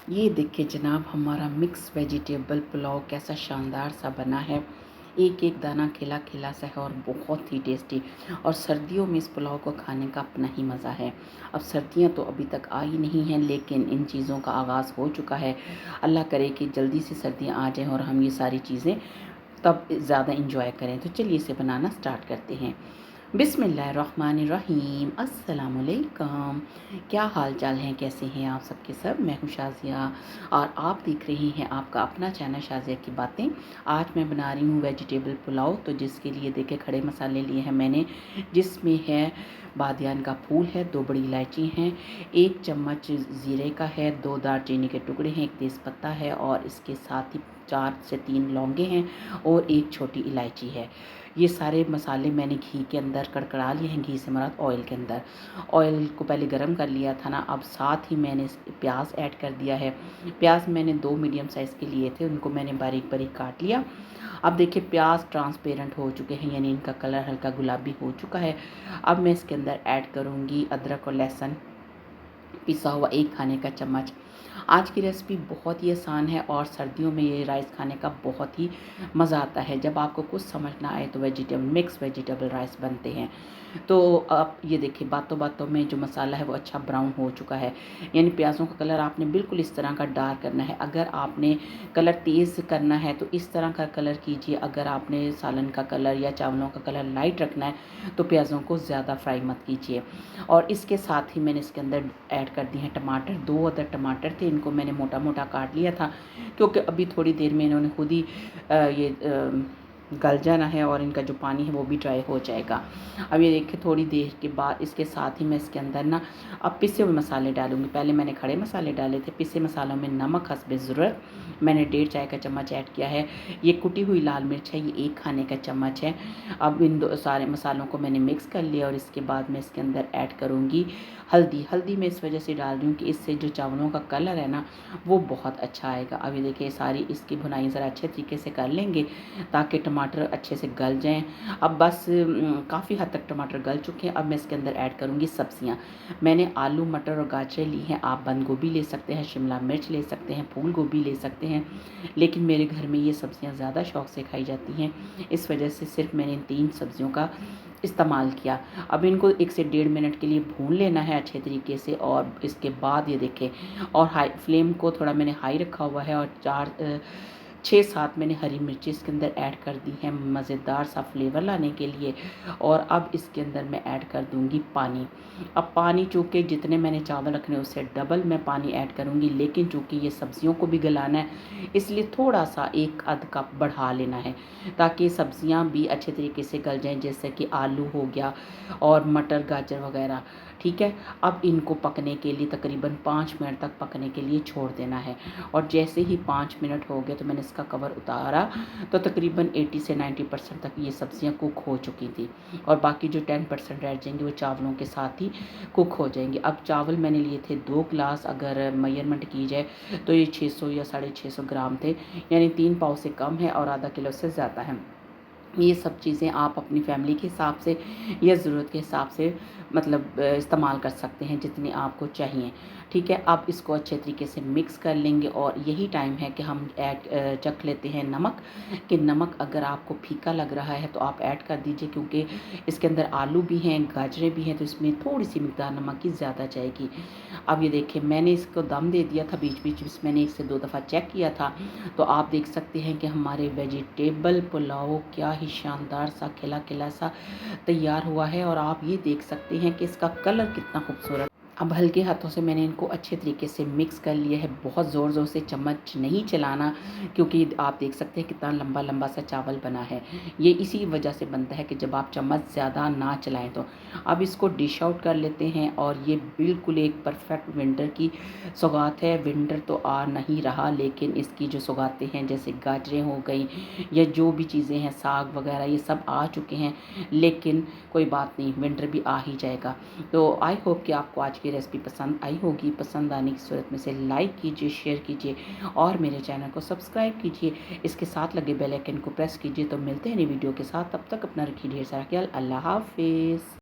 ये देखिए जनाब, हमारा मिक्स वेजिटेबल पुलाव कैसा शानदार सा बना है। एक एक दाना खिला खिला सा है और बहुत ही टेस्टी। और सर्दियों में इस पुलाव को खाने का अपना ही मज़ा है। अब सर्दियां तो अभी तक आई नहीं हैं, लेकिन इन चीज़ों का आगाज़ हो चुका है। अल्लाह करे कि जल्दी से सर्दियां आ जाएं और हम ये सारी चीज़ें तब ज़्यादा इंजॉय करें। तो चलिए इसे बनाना स्टार्ट करते हैं। बिस्मिल्लाहिर्रहमानिर्रहीम, अस्सलामुअलैकुम। क्या हाल चाल हैं, कैसे हैं आप सबके सब। मैं हूँ शाज़िया और आप देख रही हैं आपका अपना चैनल शाज़िया की बातें। आज मैं बना रही हूँ वेजिटेबल पुलाव। तो जिसके लिए देखिए खड़े मसाले लिए हैं मैंने, जिसमें है बादियान का फूल है, 2 बड़ी इलायची हैं, 1 चम्मच ज़ीरे का है, 2 दालचीनी के टुकड़े हैं, 1 तेज़पत्ता है और इसके साथ ही 4 से 3 लौंगे हैं और 1 छोटी इलायची है। ये सारे मसाले मैंने घी के अंदर कड़कड़ा लिए हैं, घी से मुराद ऑयल के अंदर। ऑयल को पहले गरम कर लिया था ना। अब साथ ही मैंने प्याज ऐड कर दिया है। प्याज मैंने 2 मीडियम साइज़ के लिए थे, उनको मैंने बारीक बारीक काट लिया। अब देखिए प्याज ट्रांसपेरेंट हो चुके हैं, यानी इनका कलर हल्का गुलाबी हो चुका है। अब मैं इसके अंदर ऐड करूँगी अदरक और लहसुन पिसा हुआ, 1 खाने का चम्मच। आज की रेसिपी बहुत ही आसान है और सर्दियों में ये राइस खाने का बहुत ही मज़ा आता है। जब आपको कुछ समझ ना आए तो मिक्स वेजिटेबल राइस बनते हैं। तो आप ये देखिए बातों बातों में जो मसाला है वो अच्छा ब्राउन हो चुका है, यानी प्याज़ों का कलर आपने बिल्कुल इस तरह का डार्क करना है। अगर आपने कलर तेज़ करना है तो इस तरह का कलर कीजिए। अगर आपने सालन का कलर या चावलों का कलर लाइट रखना है तो प्याज़ों को ज़्यादा फ्राई मत कीजिए। और इसके साथ ही मैंने इसके अंदर ऐड कर दिए हैं टमाटर। 2 अदर टमाटर थे, इनको मैंने मोटा मोटा काट लिया था क्योंकि अभी थोड़ी देर में इन्होंने खुद ही गल जाना है और इनका जो पानी है वो भी ड्राई हो जाएगा। अब ये देखिए थोड़ी देर के बाद इसके साथ ही मैं इसके अंदर ना अब पिसे हुए मसाले डालूँगी। पहले मैंने खड़े मसाले डाले थे। पिसे मसालों में नमक हस्बे ज़रूरत मैंने 1.5 चाय का चम्मच ऐड किया है। ये कुटी हुई लाल मिर्च है, ये 1 खाने का चम्मच है। अब इन सारे मसालों को मैंने मिक्स कर लिया और इसके बाद मैं इसके अंदर ऐड करूँगी हल्दी। हल्दी मैं इस वजह से डाल रही हूँ कि इससे जो चावलों का कलर है ना वो बहुत अच्छा आएगा। अब ये देखिए सारी इसकी भुनाई ज़रा अच्छे तरीके से कर लेंगे ताकि टमाटर अच्छे से गल जाएँ। अब बस काफ़ी हद तक टमाटर गल चुके हैं। अब मैं इसके अंदर ऐड करूँगी सब्जियाँ। मैंने आलू, मटर और गाजरें ली हैं। आप बंद गोभी ले सकते हैं, शिमला मिर्च ले सकते हैं, फूल गोभी ले सकते हैं, लेकिन मेरे घर में ये सब्जियाँ ज़्यादा शौक से खाई जाती हैं, इस वजह से सिर्फ मैंने इन 3 सब्जियों का इस्तेमाल किया। अब इनको 1 से 1.5 मिनट के लिए भून लेना है अच्छे तरीके से और इसके बाद ये देखें, और हाई फ्लेम को थोड़ा मैंने हाई रखा हुआ है और 6-7 मैंने हरी मिर्ची इसके अंदर ऐड कर दी हैं मज़ेदार सा फ्लेवर लाने के लिए। और अब इसके अंदर मैं ऐड कर दूंगी पानी। अब पानी चूँकि जितने मैंने चावल रखने उससे डबल मैं पानी ऐड करूंगी, लेकिन चूँकि ये सब्जियों को भी गलाना है इसलिए थोड़ा सा 1 आध कप बढ़ा लेना है ताकि सब्जियां भी अच्छे तरीके से गल जाएं, जैसे कि आलू हो गया और मटर गाजर वगैरह। ठीक है। अब इनको पकने के लिए तकरीबन 5 मिनट तक पकने के लिए छोड़ देना है। और जैसे ही 5 मिनट हो गए तो मैंने इसका कवर उतारा तो तकरीबन 80 से 90% तक ये सब्जियां कुक हो चुकी थी और बाकी जो 10% रह जाएंगे वो चावलों के साथ ही कुक हो जाएंगे। अब चावल मैंने लिए थे 2 गिलास, अगर मेजरमेंट की जाए तो ये 600 या 650 ग्राम थे, यानी 3 पाव से कम है और आधा किलो से ज़्यादा है। ये सब चीज़ें आप अपनी फैमिली के हिसाब से या ज़रूरत के हिसाब से मतलब इस्तेमाल कर सकते हैं जितनी आपको चाहिए। ठीक है। अब इसको अच्छे तरीके से मिक्स कर लेंगे और यही टाइम है कि हम चख लेते हैं नमक, कि नमक अगर आपको फीका लग रहा है तो आप ऐड कर दीजिए, क्योंकि इसके अंदर आलू भी हैं, गाजरें भी हैं, तो इसमें थोड़ी सी मिकदार नमक की ज़्यादा जाएगी। अब ये देखिए मैंने इसको दम दे दिया था, बीच बीच में मैंने 1 से 2 दफ़ा चेक किया था। तो आप देख सकते हैं कि हमारे वेजिटेबल पुलाव क्या ही शानदार सा खिला खिला सा तैयार हुआ है और आप ये देख सकते हैं कि इसका कलर कितना खूबसूरत। अब हल्के हाथों से मैंने इनको अच्छे तरीके से मिक्स कर लिया है, बहुत ज़ोर ज़ोर से चम्मच नहीं चलाना, क्योंकि आप देख सकते हैं कितना लंबा लंबा सा चावल बना है। ये इसी वजह से बनता है कि जब आप चम्मच ज़्यादा ना चलाएं तो। अब इसको डिश आउट कर लेते हैं और ये बिल्कुल एक परफेक्ट विंटर की सौगात है। विंटर तो आ नहीं रहा, लेकिन इसकी जो सौगातें हैं जैसे गाजरें हो गई या जो भी चीज़ें हैं, साग वगैरह, ये सब आ चुके हैं, लेकिन कोई बात नहीं, विंटर भी आ ही जाएगा। तो आई होप कि आपको आज की रेसिपी पसंद आई होगी। पसंद आने की सूरत में से लाइक कीजिए, शेयर कीजिए और मेरे चैनल को सब्सक्राइब कीजिए। इसके साथ लगे बेल आइकन को प्रेस कीजिए। तो मिलते हैं नई वीडियो के साथ, तब तक अपना रखिए ढेर सारा ख्याल। अल्लाह हाफिज़।